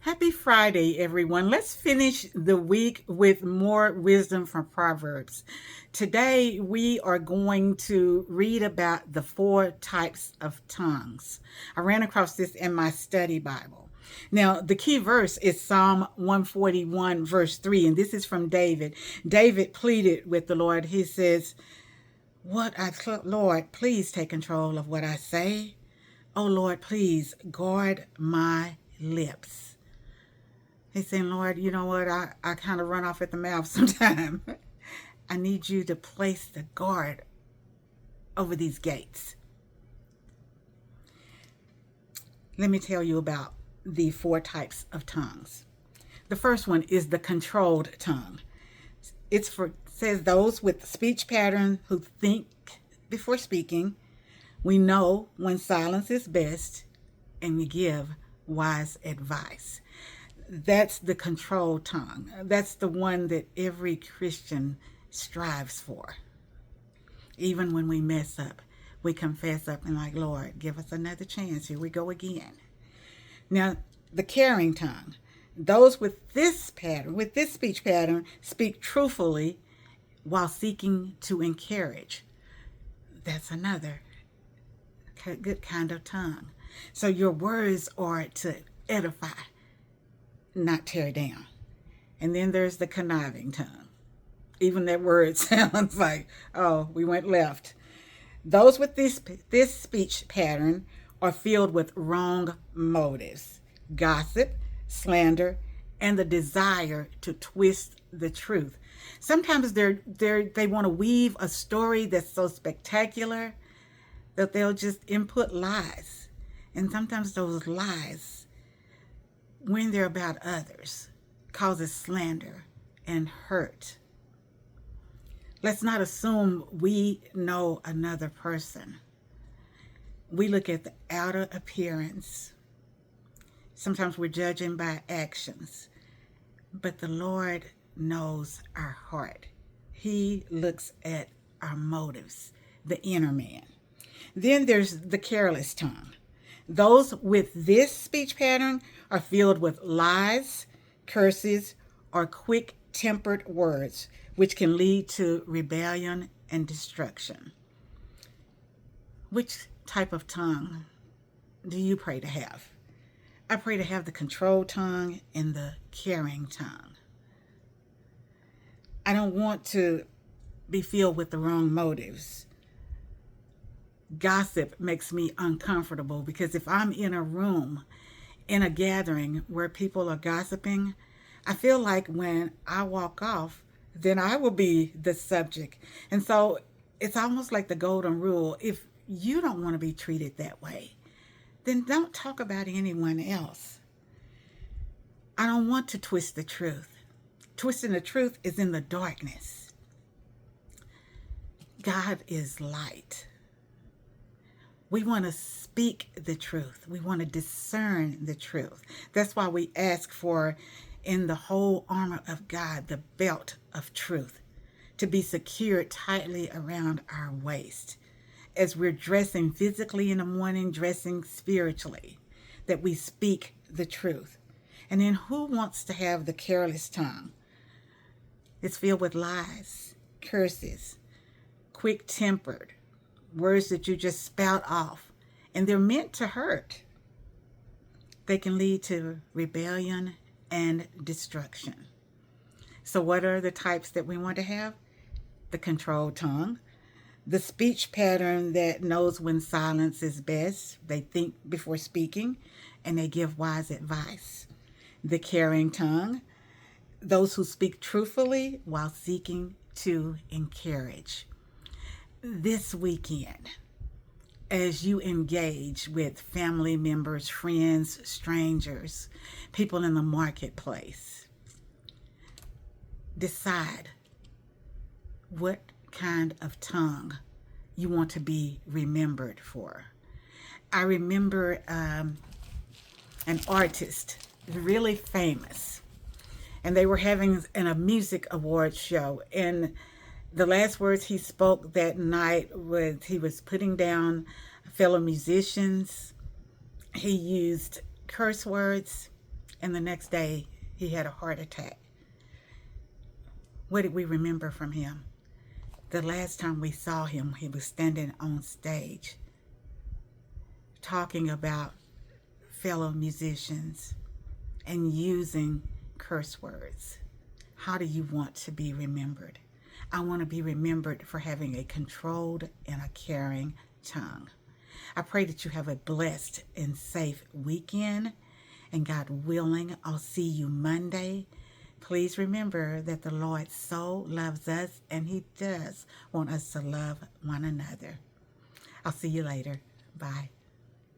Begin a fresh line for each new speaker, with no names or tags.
Happy Friday, everyone. Let's finish the week with more wisdom from Proverbs. Today, we are going to read about the four types of tongues. I ran across this in my study Bible. Now, the key verse is Psalm 141, verse 3, and this is from David. David pleaded with the Lord. He says, Lord, please take control of what I say. Oh, Lord, please guard my lips. He's saying, Lord, you know what? I kind of run off at the mouth sometimes. I need you to place the guard over these gates. Let me tell you about the four types of tongues. The first one is the controlled tongue. Says those with speech pattern who think before speaking. We know when silence is best, and we give wise advice. That's the controlled tongue. That's the one that every Christian strives for. Even when we mess up, we confess up and like, Lord, give us another chance. Here we go again. Now, the caring tongue. Those with this speech pattern, speak truthfully while seeking to encourage. That's another good kind of tongue. So your words are to edify, not tear down. And then there's the conniving tongue. Even that word sounds like, oh, we went left. Those with this speech pattern are filled with wrong motives, gossip, slander, and the desire to twist the truth. Sometimes they want to weave a story that's so spectacular that they'll just input lies. And sometimes those lies, when they're about others, causes slander and hurt. Let's not assume we know another person. We look at the outer appearance. Sometimes we're judging by actions. But the Lord knows our heart. He looks at our motives, the inner man. Then there's the careless tongue. Those with this speech pattern are filled with lies, curses, or quick-tempered words, which can lead to rebellion and destruction. Which type of tongue do you pray to have? I pray to have the controlled tongue and the caring tongue. I don't want to be filled with the wrong motives. Gossip makes me uncomfortable because if I'm in a room, in a gathering where people are gossiping, I feel like when I walk off, then I will be the subject. And so it's almost like the golden rule. If you don't want to be treated that way, then don't talk about anyone else. I don't want to twist the truth. Twisting the truth is in the darkness. God is light. We want to speak the truth. We want to discern the truth. That's why we ask for, in the whole armor of God, the belt of truth to be secured tightly around our waist. As we're dressing physically in the morning, dressing spiritually, that we speak the truth. And then who wants to have the careless tongue? It's filled with lies, curses, quick-tempered, words that you just spout off, and they're meant to hurt. They can lead to rebellion and destruction. So what are the types that we want to have? The controlled tongue, the speech pattern that knows when silence is best. They think before speaking, and they give wise advice. The caring tongue, those who speak truthfully while seeking to encourage. This weekend, as you engage with family members, friends, strangers, people in the marketplace, decide what kind of tongue you want to be remembered for. I remember an artist, really famous, and they were having a music awards show, and the last words he spoke that night was he was putting down fellow musicians. He used curse words, and the next day he had a heart attack. What did we remember from him? The last time we saw him, he was standing on stage talking about fellow musicians and using curse words. How do you want to be remembered? I want to be remembered for having a controlled and a caring tongue. I pray that you have a blessed and safe weekend, and God willing, I'll see you Monday. Please remember that the Lord so loves us, and he does want us to love one another. I'll see you later. Bye.